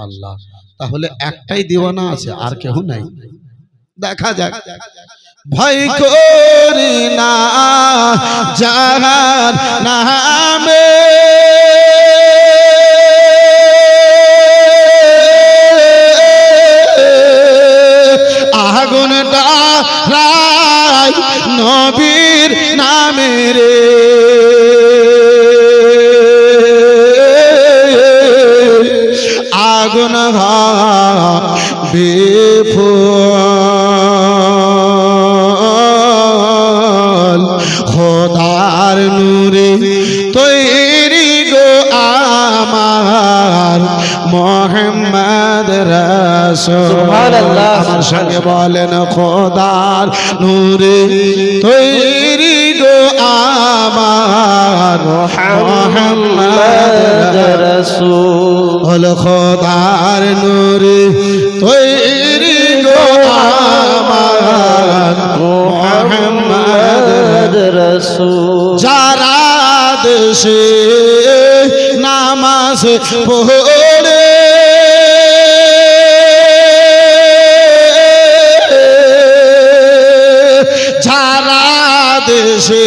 মাশাআল্লাহ। তাহলে একটাই দিওয়ানা আছে, আর কেউ নাই। দেখা যাক। ভয় করি না জাহান নামে, আগুনটা রাই নবীর নামে রে, আগুন বেফুল খোদার নূরে তৈরি গো আমার মোহাম্মদ রাসূল। সুবহানাল্লাহ। আমার সঙ্গে বলেন খোদার নূরে তৈরি গো আমার মোহাম্মদ রাসূল। খোদার নূরে তৈরি গো আমার মোহাম্মদ রাসূল। যারা দেশে নামাজ পড়ে যারা দেশে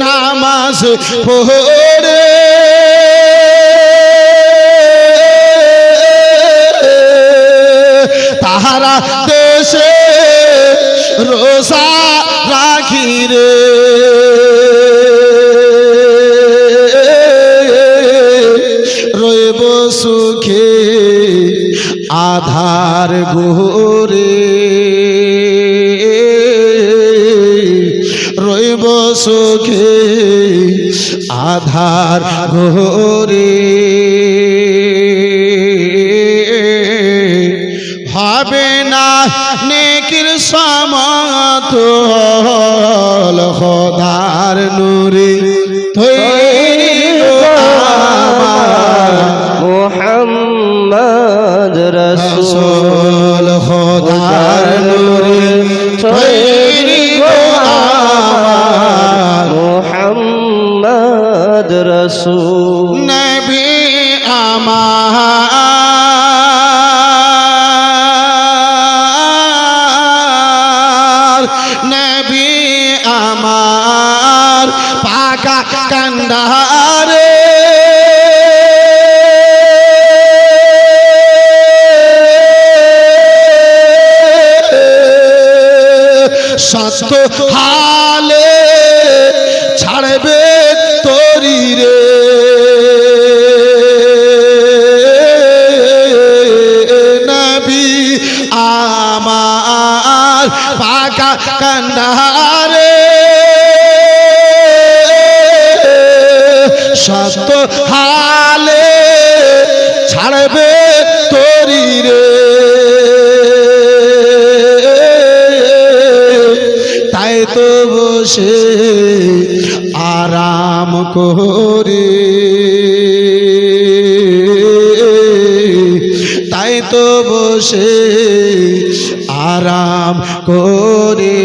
নামাজ পড়ে তাহারা দেশে রোজা রাখি রে, রইব সুখে আধার গোরে, রইব সুখে আধার গোরে। হবে না নেকির সমতল খোদার নূরে তৈরি গো আমার মোহাম্মদ রাসূল। খোদার নূরে তৈরি গো আমার মোহাম্মদ রাসূল। নবী আমার নবী আমার পাকা কান্ডারে সত্য হালে ছাড়বে তোরি রে, নবী আমার পাকা কান্ডারে সত্য হালে ছাড়বে তোরি রে, তাই তো বসে আরাম করে, তাই তো বসে আরাম করে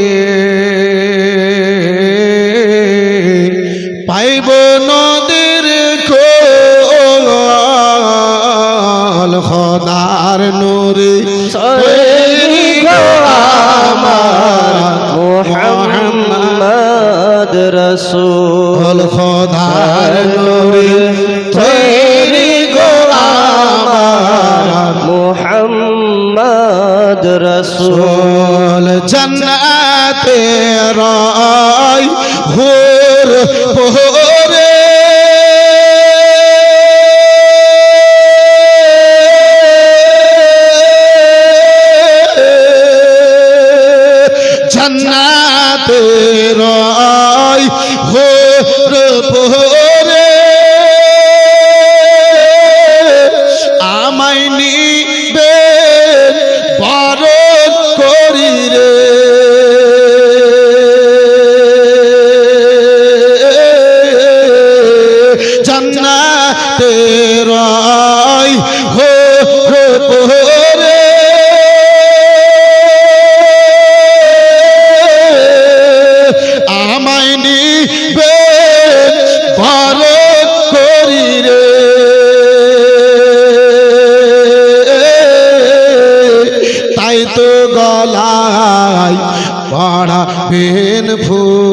পাইব নদীর কোল খোদার নূরে তৈরি গো আমার মোহাম্মদ রাসূল। খোদার নূরে তৈরি গো আমার মোহাম্মদ রাসূল। জান্নাতে রায় হুর পোরে জান্নাতে রায় হুর পোরে আমায় নিবে বরণ করি রে, জান্নাতে রায় হুর পোরে আমায় নিবে বরণ করি রে, পড়াবেন ফুল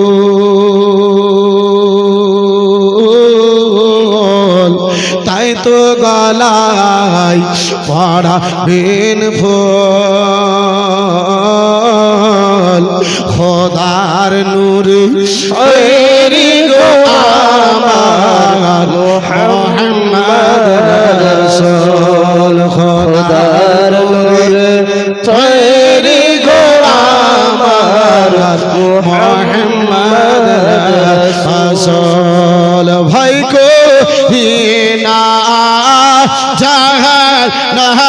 তাই তো গলায় পড়াবেন ফুল খোদার নূর তৈরি গো আমার মুহাম্মদ রাসূল খোদার নূর তৈরি গো আমার মুহাম্মদ রাসূল ভাই কো হিনা জাহান্নামে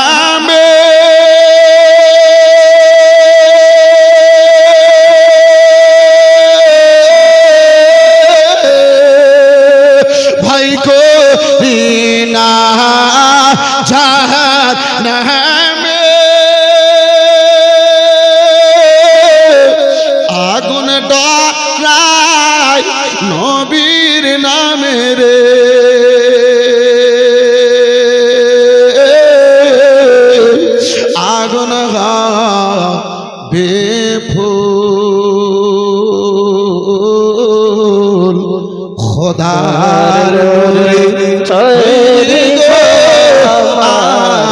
ভাই কো হিনা জাহান্নামে আগুন ডরায় নবীর নামে রে আগুন বেফুল খোদার তৈরি গো আমার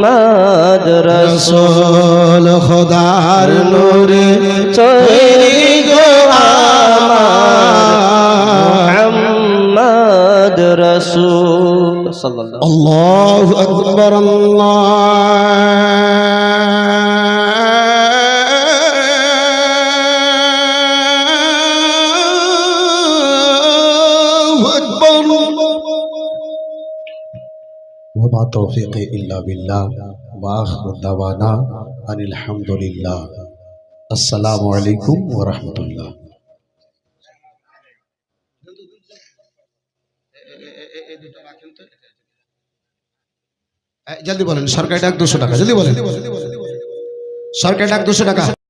মুহাম্মদ রাসূল খোদার নূরে তৈরি গো আমার মুহাম্মদ রাসূল সাল্লাল্লাহু আল্লাহু আকবার আল্লাহু আকবার ওয়া মা তৌফিকি ইল্লা বিল্লাহ ওয়া আখিরু দাওয়ানা আনিল হামদুলিল্লাহ আসসালামু আলাইকুম ওয়া রাহমাতুল্লাহ জলদি বলেন সরকারি ডাক 200 টাকা জলদি বলেন সরকারি ডাক 200 টাকা